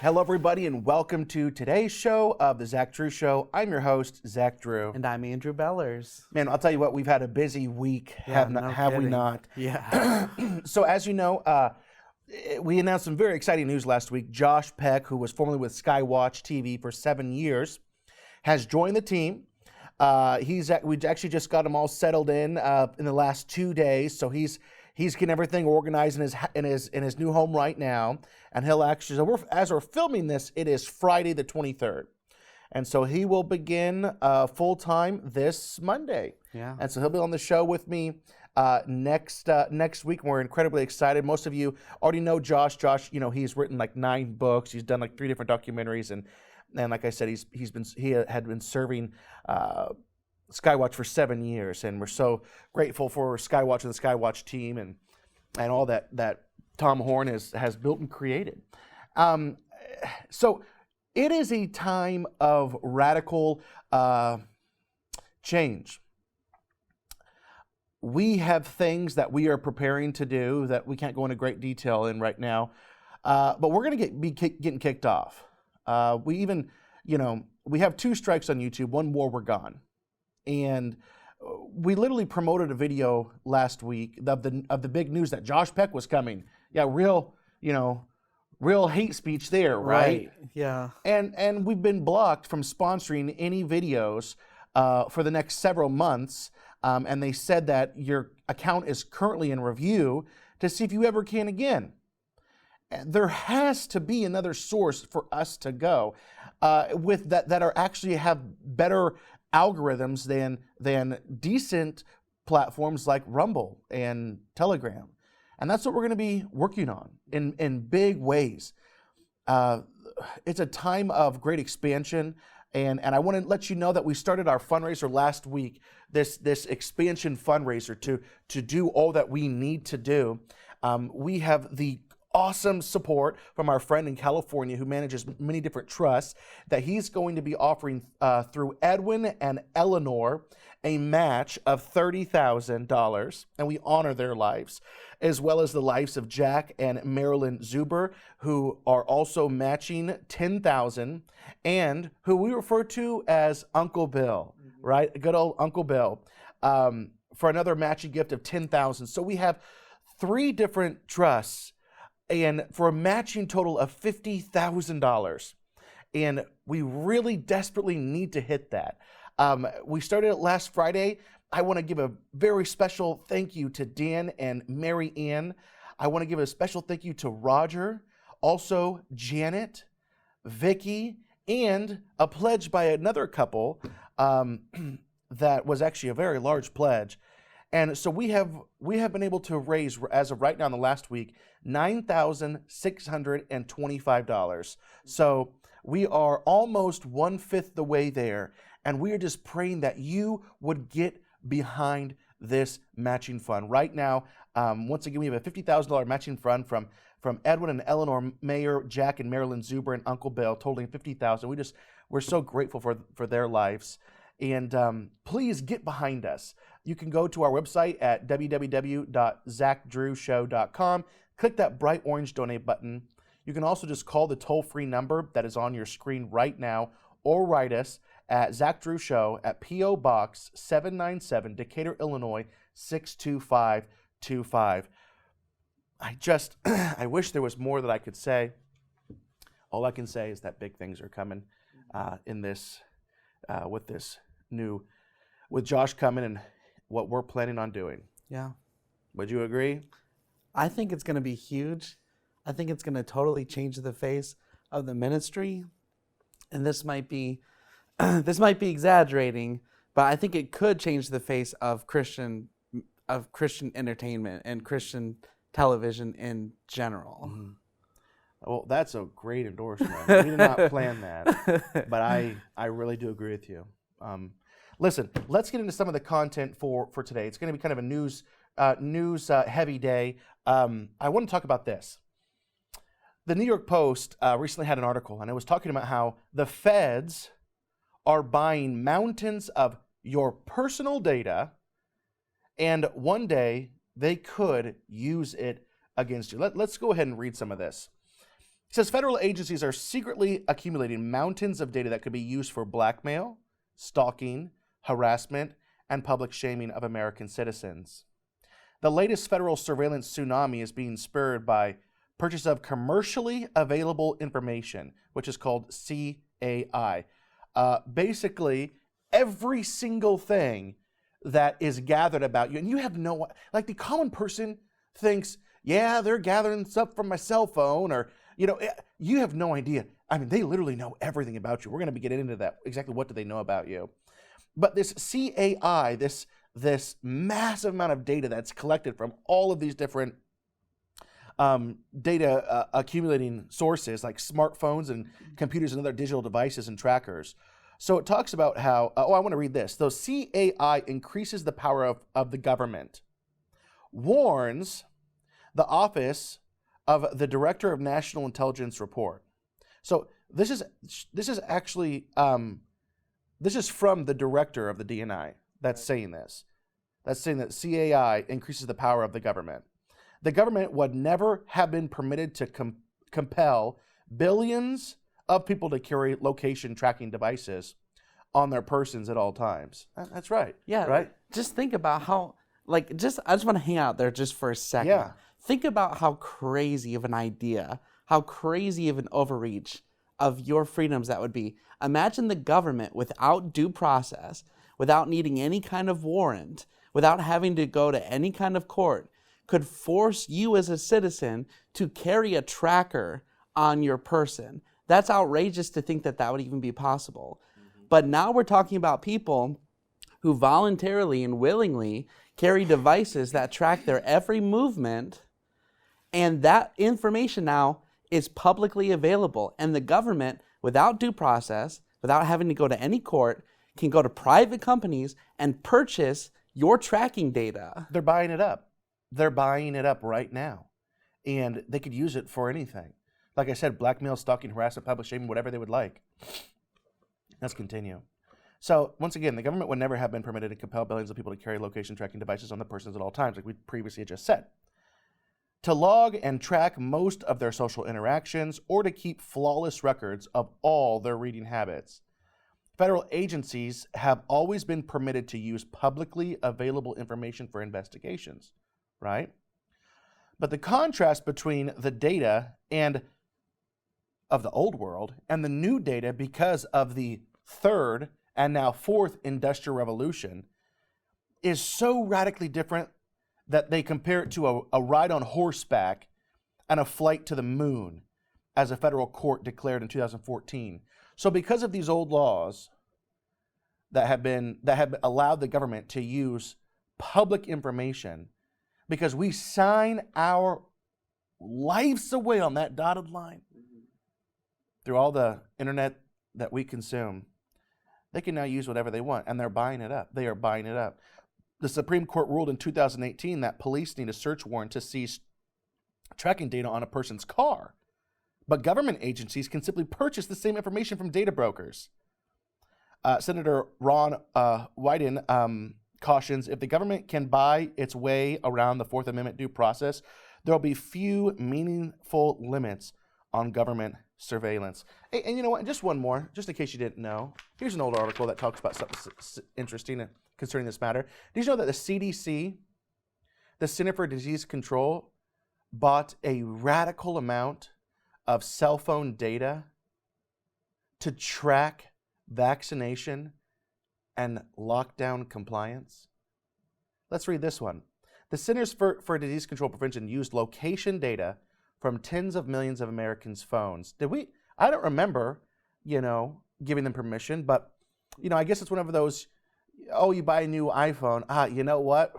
Hello, everybody, and welcome to today's show of The Zach Drew Show. I'm your host, Zach Drew. And I'm Andrew Bellers. Man, I'll tell you what, we've had a busy week, have we not? Yeah. So as you know, we announced some very exciting news last week. Josh Peck, who was formerly with Skywatch TV for 7 years, has joined the team. We actually just got him all settled in the last 2 days, so he's getting everything organized in his new home right now, and he'll actually, as we're filming this, it is Friday the 23rd, and so he will begin full time this Monday. Yeah. And so he'll be on the show with me next week. We're incredibly excited. Most of you already know Josh. Josh, he's written like 9 books. He's done like 3 different documentaries, and like I said, he had been serving Skywatch for 7 years, and we're so grateful for Skywatch and the Skywatch team and all that Tom Horn has built and created. So it is a time of radical change. We have things that we are preparing to do that we can't go into great detail in right now, but we're going to be getting kicked off. We have 2 strikes on YouTube. 1 more, we're gone. And we literally promoted a video last week of the big news that Josh Peck was coming. Yeah, real hate speech there, right? Yeah. And we've been blocked from sponsoring any videos for the next several months. And they said that your account is currently in review to see if you ever can again. There has to be another source for us to go with that are actually have better algorithms than decent platforms like Rumble and Telegram. And that's what we're going to be working on in big ways. It's a time of great expansion. And I want to let you know that we started our fundraiser last week, this expansion fundraiser to do all that we need to do. We have the awesome support from our friend in California who manages many different trusts that he's going to be offering through Edwin and Eleanor a match of $30,000, and we honor their lives, as well as the lives of Jack and Marilyn Zuber, who are also matching $10,000, and who we refer to as Uncle Bill, right? Good old Uncle Bill, for another matching gift of $10,000. So we have 3 different trusts, and for a matching total of $50,000. And we really desperately need to hit that. We started it last Friday. I want to give a very special thank you to Dan and Mary Ann. I want to give a special thank you to Roger, also Janet, Vicky, and a pledge by another couple that was actually a very large pledge. And so we have been able to raise, as of right now in the last week, $9,625. So we are almost 1/5 the way there, and we are just praying that you would get behind this matching fund. Right now, once again, we have a $50,000 matching fund from Edwin and Eleanor Mayer, Jack and Marilyn Zuber, and Uncle Bill, totaling $50,000. We're so grateful for their lives. And please get behind us. You can go to our website at www.zachdrewshow.com. Click that bright orange donate button. You can also just call the toll-free number that is on your screen right now, or write us at Zach Drew Show at P.O. Box 797, Decatur, Illinois 62525. I wish there was more that I could say. All I can say is that big things are coming with Josh coming and what we're planning on doing. Yeah. Would you agree? I think it's going to be huge. I think it's going to totally change the face of the ministry. And this might be exaggerating, but I think it could change the face of Christian entertainment and Christian television in general. Mm-hmm. Well, that's a great endorsement. We did not plan that, but I really do agree with you. Listen, let's get into some of the content for today. It's going to be kind of a news heavy day. I want to talk about this. The New York Post recently had an article, and it was talking about how the feds are buying mountains of your personal data, and one day they could use it against you. Let's go ahead and read some of this. It says federal agencies are secretly accumulating mountains of data that could be used for blackmail, stalking, harassment, and public shaming of American citizens. The latest federal surveillance tsunami is being spurred by purchase of commercially available information, which is called CAI. Basically, every single thing that is gathered about you, and you have no, like the common person thinks, yeah, they're gathering stuff from my cell phone, or, you have no idea. I mean, they literally know everything about you. We're going to be getting into that. Exactly what do they know about you? But this CAI, this massive amount of data that's collected from all of these different data accumulating sources like smartphones and computers and other digital devices and trackers. So it talks about how, I want to read this. So CAI increases the power of the government, warns the Office of the Director of National Intelligence report. So this is actually, this is from the director of the DNI that's saying this. That's saying that CAI increases the power of the government. The government would never have been permitted to compel billions of people to carry location tracking devices on their persons at all times. That's right. Yeah. Right? Just think about how, I just want to hang out there just for a second. Yeah. Think about how crazy of an idea, how crazy of an overreach of your freedoms that would be. Imagine the government without due process, without needing any kind of warrant, without having to go to any kind of court, could force you as a citizen to carry a tracker on your person. That's outrageous to think that that would even be possible. But now we're talking about people who voluntarily and willingly carry devices that track their every movement, and that information now is publicly available. And the government, without due process, without having to go to any court, can go to private companies and purchase your tracking data. They're buying it up. They're buying it up right now. And they could use it for anything. Like I said, blackmail, stalking, harassment, public shaming, whatever they would like. Let's continue. So, once again, the government would never have been permitted to compel billions of people to carry location tracking devices on their persons at all times, like we previously just said. To log and track most of their social interactions, or to keep flawless records of all their reading habits. Federal agencies have always been permitted to use publicly available information for investigations, right? But the contrast between the data of the old world and the new data because of the third and now fourth industrial revolution is so radically different that they compare it to a ride on horseback and a flight to the moon, as a federal court declared in 2014. So because of these old laws that have allowed the government to use public information, because we sign our lives away on that dotted line through all the internet that we consume, they can now use whatever they want, and they're buying it up. They are buying it up. The Supreme Court ruled in 2018 that police need a search warrant to seize tracking data on a person's car, but government agencies can simply purchase the same information from data brokers. Senator Ron Wyden cautions, if the government can buy its way around the Fourth Amendment due process, there will be few meaningful limits on government surveillance. And you know what? Just one more, just in case you didn't know. Here's an old article that talks about something interesting concerning this matter. Did you know that the CDC, the Center for Disease Control, bought a radical amount of cell phone data to track vaccination and lockdown compliance? Let's read this one. The Centers for Disease Control Prevention used location data from tens of millions of Americans' phones. I don't remember, giving them permission, but, I guess it's one of those, you buy a new iPhone. You know what?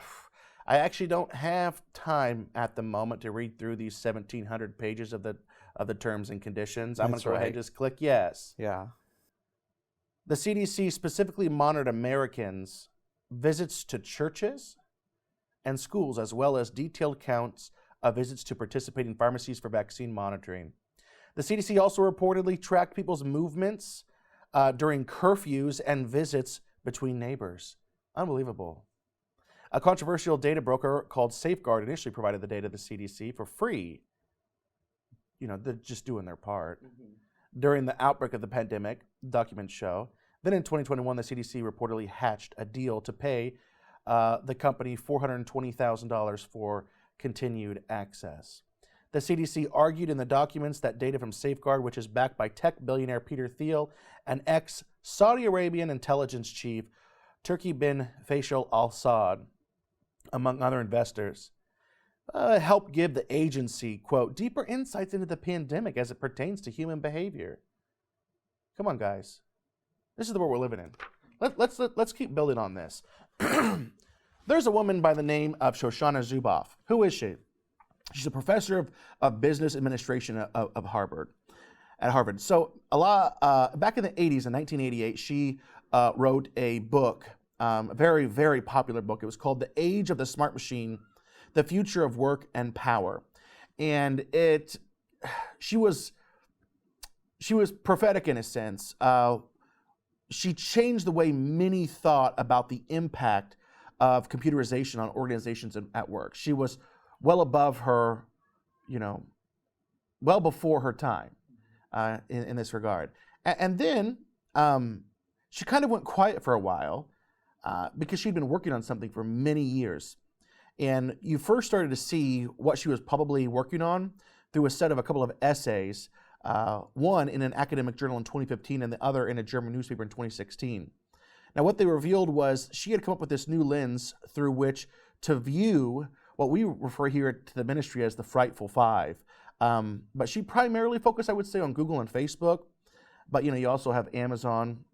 I actually don't have time at the moment to read through these 1,700 pages of the terms and conditions. I'm going to go ahead and just click yes. Yeah. The CDC specifically monitored Americans' visits to churches and schools, as well as detailed counts of visits to participating pharmacies for vaccine monitoring. The CDC also reportedly tracked people's movements during curfews and visits between neighbors. Unbelievable. A controversial data broker called Safeguard initially provided the data to the CDC for free they're just doing their part. During the outbreak of the pandemic, documents show, then in 2021, the CDC reportedly hatched a deal to pay the company $420,000 for continued access. The CDC argued in the documents that data from Safeguard, which is backed by tech billionaire Peter Thiel and ex-Saudi Arabian intelligence chief Turki bin Faisal al-Saud, among other investors, helped give the agency, quote, deeper insights into the pandemic as it pertains to human behavior. Come on, guys. This is the world we're living in. Let's keep building on this. There's a woman by the name of Shoshana Zuboff. Who is she? She's a professor of business administration at Harvard. So back in the 80s, in 1988, she wrote a book, a very, very popular book. It was called The Age of the Smart Machine, The Future of Work and Power. And she was prophetic in a sense. She changed the way many thought about the impact of computerization on organizations at work. She was well above her, well before her time in this regard. And then she kind of went quiet for a while because she'd been working on something for many years. And you first started to see what she was probably working on through a couple of essays, one in an academic journal in 2015 and the other in a German newspaper in 2016. Now, what they revealed was she had come up with this new lens through which to view what we refer here to the ministry as the Frightful Five. But she primarily focused, I would say, on Google and Facebook. But you also have Amazon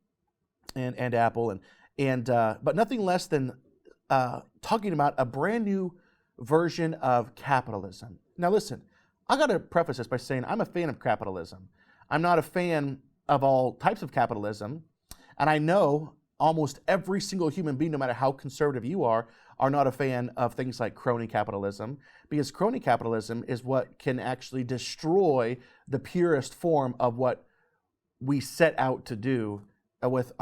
and Apple, but nothing less than talking about a brand new version of capitalism. Now, listen, I got to preface this by saying I'm a fan of capitalism. I'm not a fan of all types of capitalism, and I know almost every single human being, no matter how conservative you are not a fan of things like crony capitalism, because crony capitalism is what can actually destroy the purest form of what we set out to do with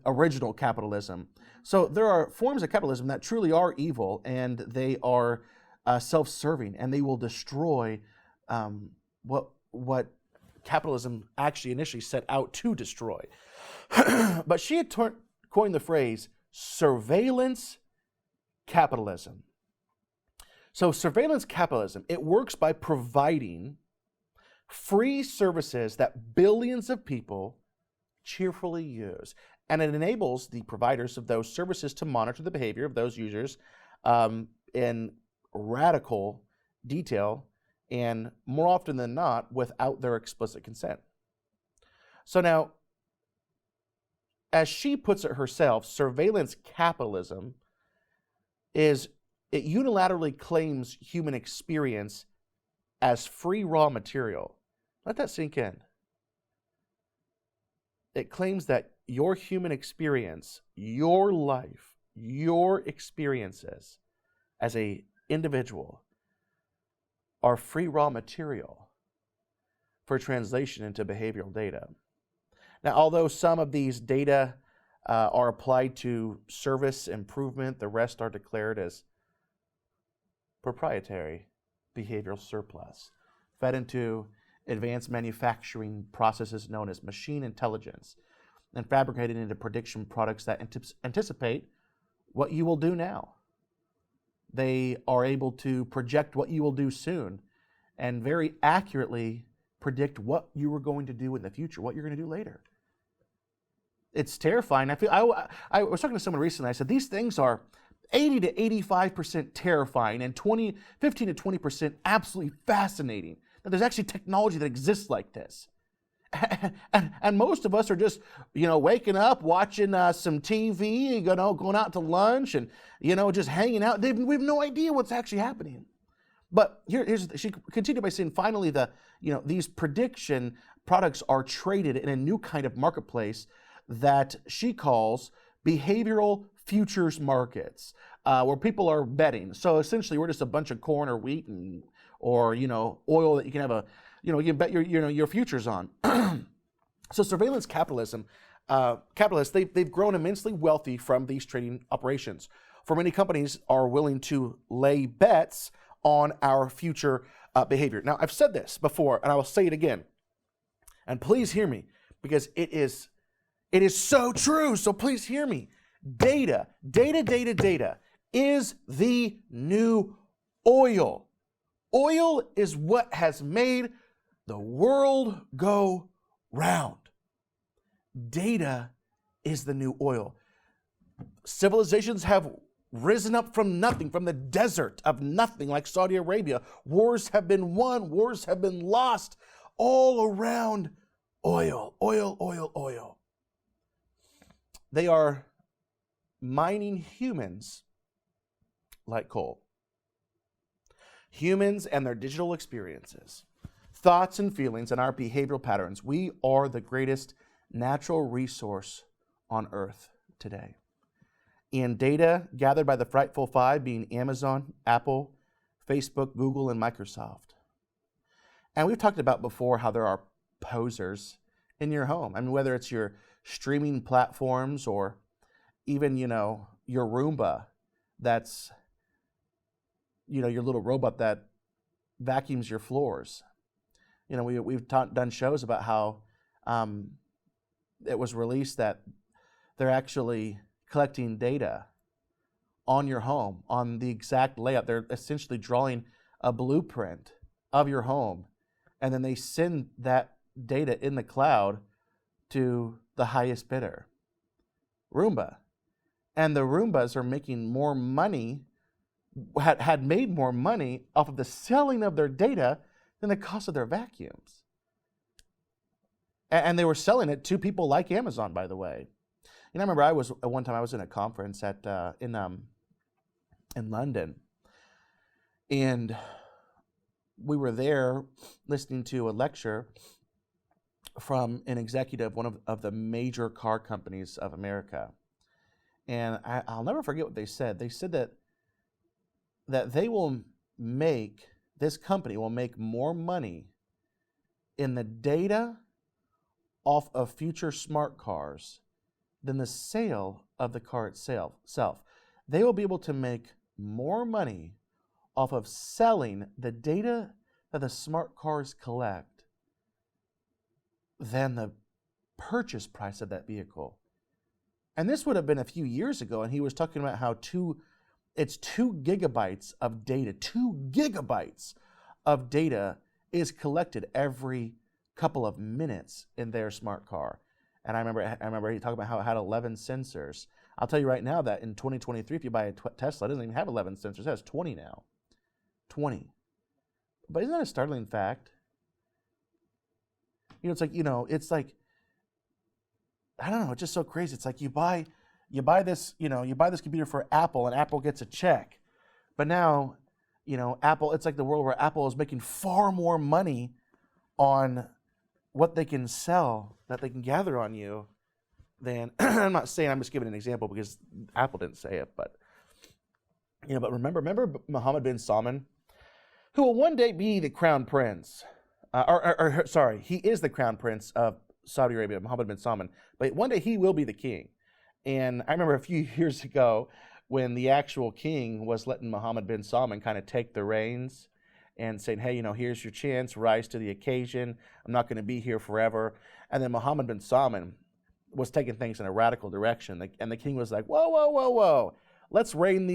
original capitalism. So there are forms of capitalism that truly are evil, and they are self-serving, and they will destroy what capitalism actually initially set out to destroy. But she had coined the phrase surveillance capitalism. So surveillance capitalism, it works by providing free services that billions of people cheerfully use. And it enables the providers of those services to monitor the behavior of those users in radical detail, and more often than not, without their explicit consent. So now, as she puts it herself, surveillance capitalism it unilaterally claims human experience as free raw material. Let that sink in. It claims that your human experience, your life, your experiences as an individual are free raw material for translation into behavioral data. Now, although some of these data are applied to service improvement, the rest are declared as proprietary behavioral surplus, fed into advanced manufacturing processes known as machine intelligence, and fabricated into prediction products that anticipate what you will do now. They are able to project what you will do soon and very accurately predict what you are going to do in the future, what you're going to do later. It's terrifying. I was talking to someone recently. I said, these things are 80 to 85% terrifying and 15 to 20% absolutely fascinating. That there's actually technology that exists like this. And most of us are just, waking up, watching some TV, going out to lunch and, just hanging out. We have no idea what's actually happening. But she continued by saying, finally, these prediction products are traded in a new kind of marketplace that she calls behavioral futures markets, where people are betting. So essentially, we're just a bunch of corn or wheat or oil that you can have you can bet your futures on. So surveillance capitalism, capitalists, they've grown immensely wealthy from these trading operations. For many companies are willing to lay bets on our future behavior. Now, I've said this before, and I will say it again. And please hear me, because it is so true. So please hear me. Data is the new oil. Oil is what has made the world go round. Data is the new oil. Civilizations have risen up from nothing, from the desert of nothing, like Saudi Arabia. Wars have been won, wars have been lost, all around oil, oil, oil, oil. They are mining humans like coal. Humans and their digital experiences, thoughts and feelings, and our behavioral patterns. We are the greatest natural resource on earth today. And data gathered by the Frightful Five, being Amazon, Apple, Facebook, Google, and Microsoft. And we've talked about before how there are posers in your home. I mean, whether it's your streaming platforms or even, your Roomba, that's, your little robot that vacuums your floors. We've done shows about how it was released that they're actually collecting data on your home, on the exact layout. They're essentially drawing a blueprint of your home, and then they send that data in the cloud to the highest bidder, Roomba. And the Roombas are making more money, had made more money off of the selling of their data than the cost of their vacuums. And they were selling it to people like Amazon, by the way. I remember one time I was in a conference in London, and we were there listening to a lecture from an executive, one of the major car companies of America. And I'll never forget what they said. They said that this company will make more money in the data off of future smart cars than the sale of the car itself. They will be able to make more money off of selling the data that the smart cars collect than the purchase price of that vehicle. And this would have been a few years ago, and he was talking about how it's 2 gigabytes of data. 2 gigabytes of data is collected every couple of minutes in their smart car. And I remember he talking about how it had 11 sensors. I'll tell you right now that in 2023, if you buy a Tesla, it doesn't even have 11 sensors. It has 20 now. 20. But isn't that a startling fact? It's like, I don't know, it's just so crazy. It's like you buy this computer for Apple, and Apple gets a check. But now, Apple, it's like the world where Apple is making far more money on what they can sell, that they can gather on you, than, I'm not saying, I'm just giving an example because Apple didn't say it, but remember Mohammed bin Salman, who will one day be the crown prince, he is the crown prince of Saudi Arabia, Mohammed bin Salman, but one day he will be the king. And I remember a few years ago when the actual king was letting Mohammed bin Salman kind of take the reins and saying, hey, here's your chance, rise to the occasion. I'm not going to be here forever. And then Mohammed bin Salman was taking things in a radical direction. And the king was like, whoa. Let's rein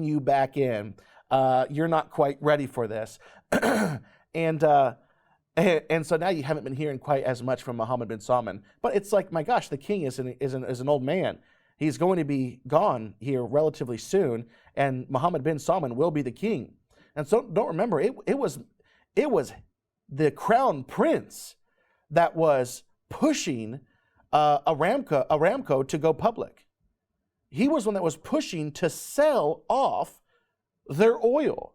you back in. You're not quite ready for this. And so now you haven't been hearing quite as much from Mohammed bin Salman. But it's like, my gosh, the king is an old man. He's going to be gone here relatively soon, and Mohammed bin Salman will be the king. And so don't remember, it was the crown prince that was pushing Aramco to go public. He was one that was pushing to sell off their oil.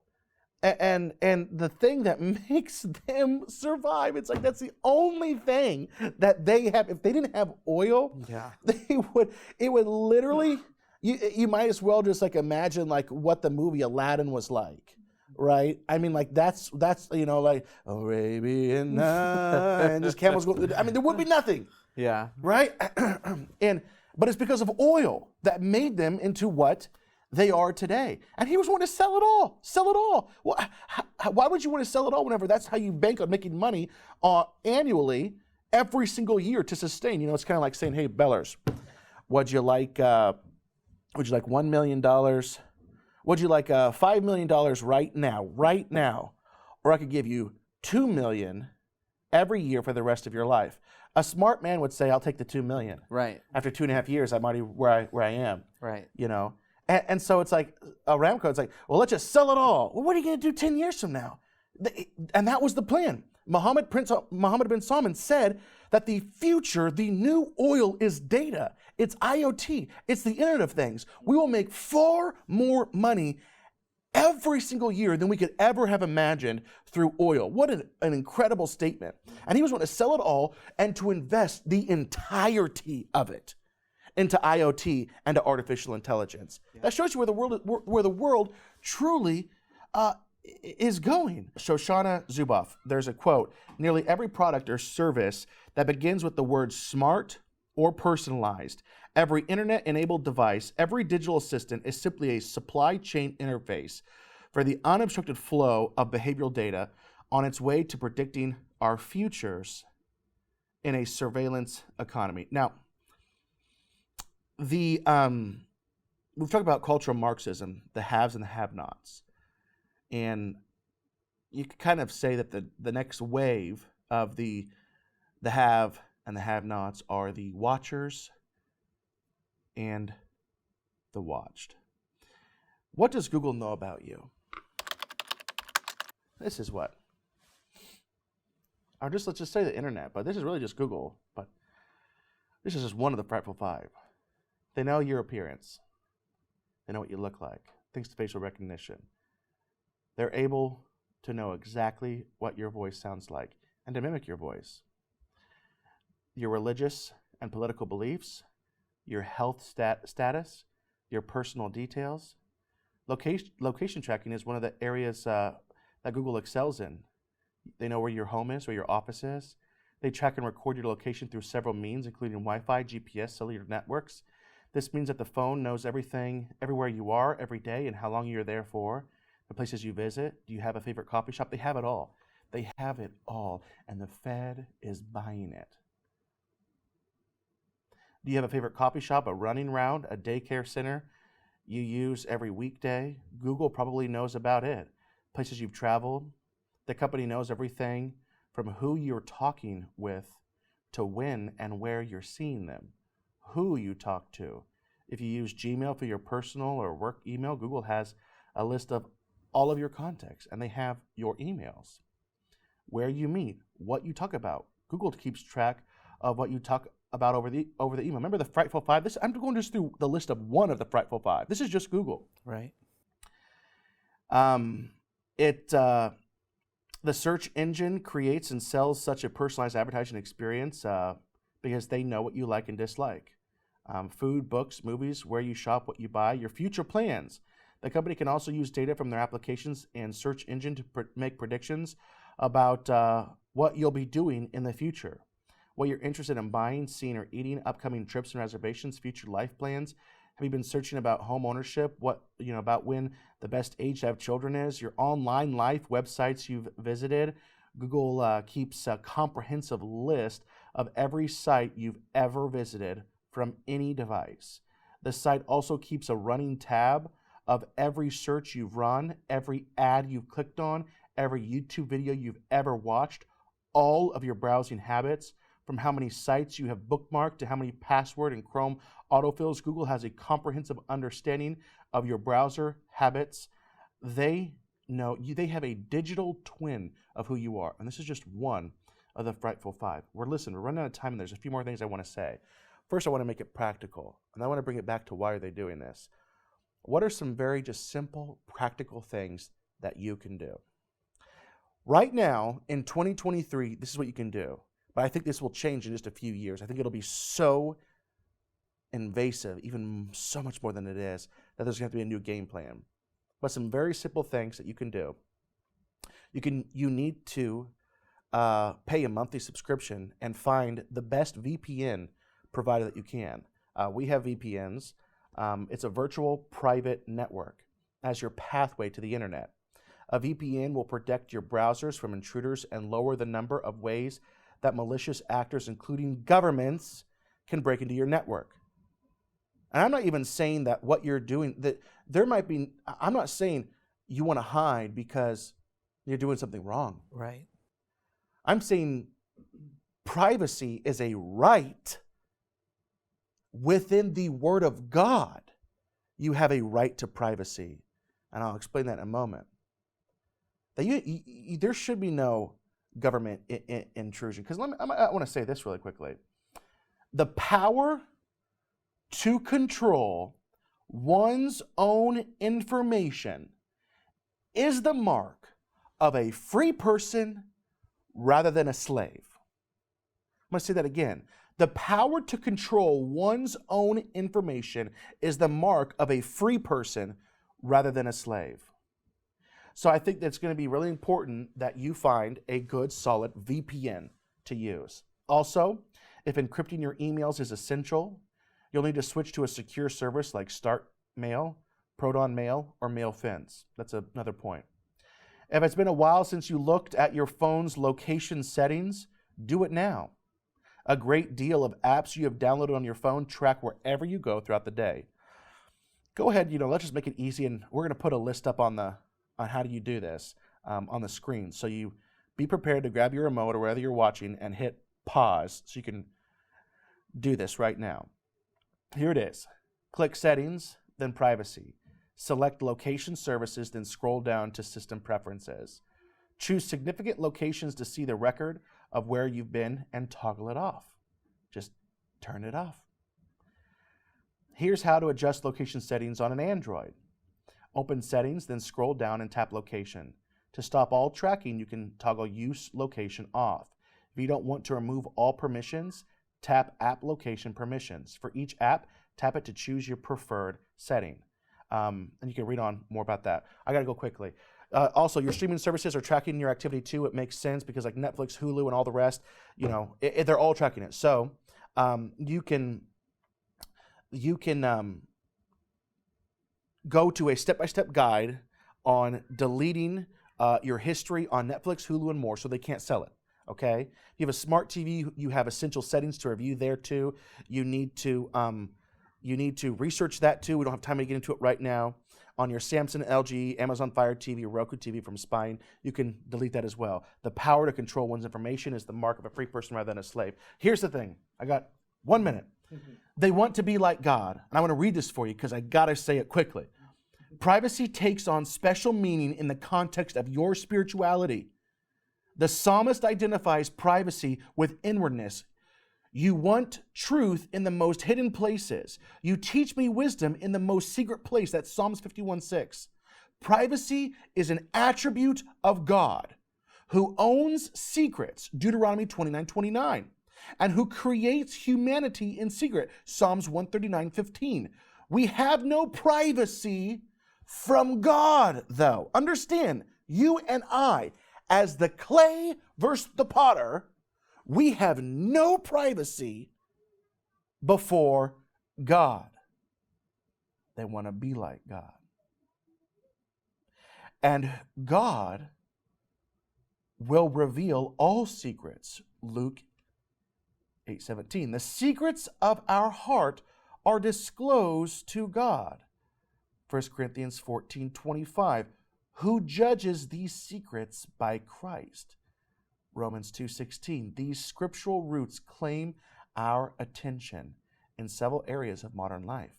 And the thing that makes them survive, it's like that's the only thing that they have. If they didn't have oil, it would literally, you might as well just like imagine like what the movie Aladdin was like. Right? I mean, like that's like Arabian Night, and just camels going. I mean, there would be nothing. Yeah. Right? But it's because of oil that made them into what they are today. And he was wanting to sell it all. Sell it all. Why would you want to sell it all whenever that's how you bank on making money annually every single year to sustain? It's kind of like saying, hey, Bellers, would you like $1 million? Would you like $5 million right now? Or I could give you $2 million every year for the rest of your life. A smart man would say, I'll take the $2 million. Right. After 2.5 years, I'm already where I am. Right. And so it's like, Aramco, it's like, well, let's just sell it all. Well, what are you going to do 10 years from now? And that was the plan. Prince Mohammed bin Salman said that the future, the new oil is data. It's IoT. It's the Internet of Things. We will make far more money every single year than we could ever have imagined through oil. What an incredible statement. And he was going to sell it all and to invest the entirety of it into IoT and to artificial intelligence. Yeah. That shows you where the world truly is going. Shoshana Zuboff, there's a quote, nearly every product or service that begins with the word smart or personalized, every internet-enabled device, every digital assistant is simply a supply chain interface for the unobstructed flow of behavioral data on its way to predicting our futures in a surveillance economy. Now, we've talked about cultural Marxism, the haves and the have-nots. And you could kind of say that the next wave of the have and the have-nots are the watchers and the watched. What does Google know about you? This is what? Or let's just say the internet, but this is really just Google. But this is just one of the Frightful Five. They know your appearance. They know what you look like, thanks to facial recognition. They're able to know exactly what your voice sounds like and to mimic your voice. Your religious and political beliefs, your health status, your personal details. Location tracking is one of the areas that Google excels in. They know where your home is, where your office is. They track and record your location through several means, including Wi-Fi, GPS, cellular networks. This means that the phone knows everything, everywhere you are, every day, and how long you're there for, the places you visit. Do you have a favorite coffee shop? They have it all. They have it all, and the Fed is buying it. Do you have a favorite coffee shop, a running route, a daycare center you use every weekday? Google probably knows about it. Places you've traveled. The company knows everything from who you're talking with to when and where you're seeing them, who you talk to. If you use Gmail for your personal or work email, Google has a list of all of your contacts, and they have your emails, where you meet, what you talk about. Google keeps track of what you talk about over the email. Remember the Frightful Five? I'm going just through the list of one of the Frightful Five. This is just Google. Right. The search engine creates and sells such a personalized advertising experience because they know what you like and dislike. Food, books, movies, where you shop, what you buy, your future plans. The company can also use data from their applications and search engine to make predictions about what you'll be doing in the future, what you're interested in buying, seeing, or eating, upcoming trips and reservations, future life plans. Have you been searching about home ownership? About when the best age to have children is? Your online life, websites you've visited. Google keeps a comprehensive list of every site you've ever visited from any device. The site also keeps a running tab of every search you've run, every ad you've clicked on, every YouTube video you've ever watched, all of your browsing habits, from how many sites you have bookmarked to how many password and Chrome autofills. Google has a comprehensive understanding of your browser habits. They know you, they have a digital twin of who you are. And this is just one of the Frightful Five. We're running out of time, and there's a few more things I want to say. First, I want to make it practical, and I want to bring it back to why are they doing this. What are some very just simple, practical things that you can do? Right now, in 2023, this is what you can do. But I think this will change in just a few years. I think it'll be so invasive, even so much more than it is, that there's going to have to be a new game plan. But some very simple things that you can do. You need to pay a monthly subscription and find the best VPN provider that you can. We have VPNs. It's a virtual private network as your pathway to the internet. A VPN will protect your browsers from intruders and lower the number of ways that malicious actors, including governments, can break into your network. And I'm not even saying that what you're doing, that there might be, I'm not saying you want to hide because you're doing something wrong. Right. I'm saying privacy is a right within the Word of God. You have a right to privacy. And I'll explain that in a moment. That there should be no government intrusion. Because I want to say this really quickly. The power to control one's own information is the mark of a free person rather than a slave. I'm going to say that again. The power to control one's own information is the mark of a free person rather than a slave. So I think that's going to be really important that you find a good, solid VPN to use. Also, if encrypting your emails is essential, you'll need to switch to a secure service like Start Mail, Proton Mail, or MailFence. That's another point. If it's been a while since you looked at your phone's location settings, do it now. A great deal of apps you have downloaded on your phone track wherever you go throughout the day. Go ahead, let's just make it easy, and we're going to put a list up on how do you do this on the screen. So you be prepared to grab your remote or wherever you're watching and hit pause so you can do this right now. Here it is. Click Settings, then Privacy. Select Location Services, then scroll down to System Preferences. Choose significant locations to see the record of where you've been and toggle it off. Just turn it off. Here's how to adjust location settings on an Android. Open Settings, then scroll down and tap Location. To stop all tracking, you can toggle Use Location off. If you don't want to remove all permissions, tap App Location Permissions. For each app, tap it to choose your preferred setting. And you can read on more about that. I got to go quickly. Also, your streaming services are tracking your activity too. It makes sense because like Netflix, Hulu, and all the rest, they're all tracking it. So you can go to a step-by-step guide on deleting your history on Netflix, Hulu, and more, so they can't sell it. Okay? If you have a smart TV, you have essential settings to review there too. You need to research that too. We don't have time to get into it right now. On your Samsung, LG, Amazon Fire TV, or Roku TV from Spine, you can delete that as well. The power to control one's information is the mark of a free person rather than a slave. Here's the thing. I got 1 minute. They want to be like God. And I want to read this for you because I got to say it quickly. Privacy takes on special meaning in the context of your spirituality. The psalmist identifies privacy with inwardness. You want truth in the most hidden places. You teach me wisdom in the most secret place. That's Psalms 51:6. Privacy is an attribute of God who owns secrets, Deuteronomy 29:29, and who creates humanity in secret, Psalms 139:15. We have no privacy from God, though. Understand, you and I, as the clay versus the potter, we have no privacy before God. They want to be like God. And God will reveal all secrets, Luke 8:17. The secrets of our heart are disclosed to God. 1 Corinthians 14:25. Who judges these secrets by Christ? Romans 2:16. These scriptural roots claim our attention in several areas of modern life,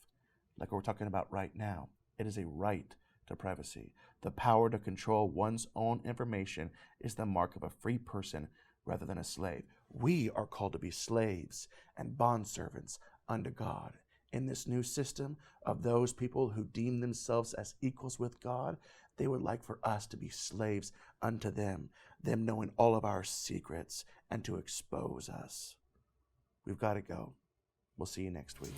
like we're talking about right now. It is a right to privacy. The power to control one's own information is the mark of a free person rather than a slave. We are called to be slaves and bondservants unto God. In this new system of those people who deem themselves as equals with God, they would like for us to be slaves unto them knowing all of our secrets and to expose us. We've got to go. We'll see you next week.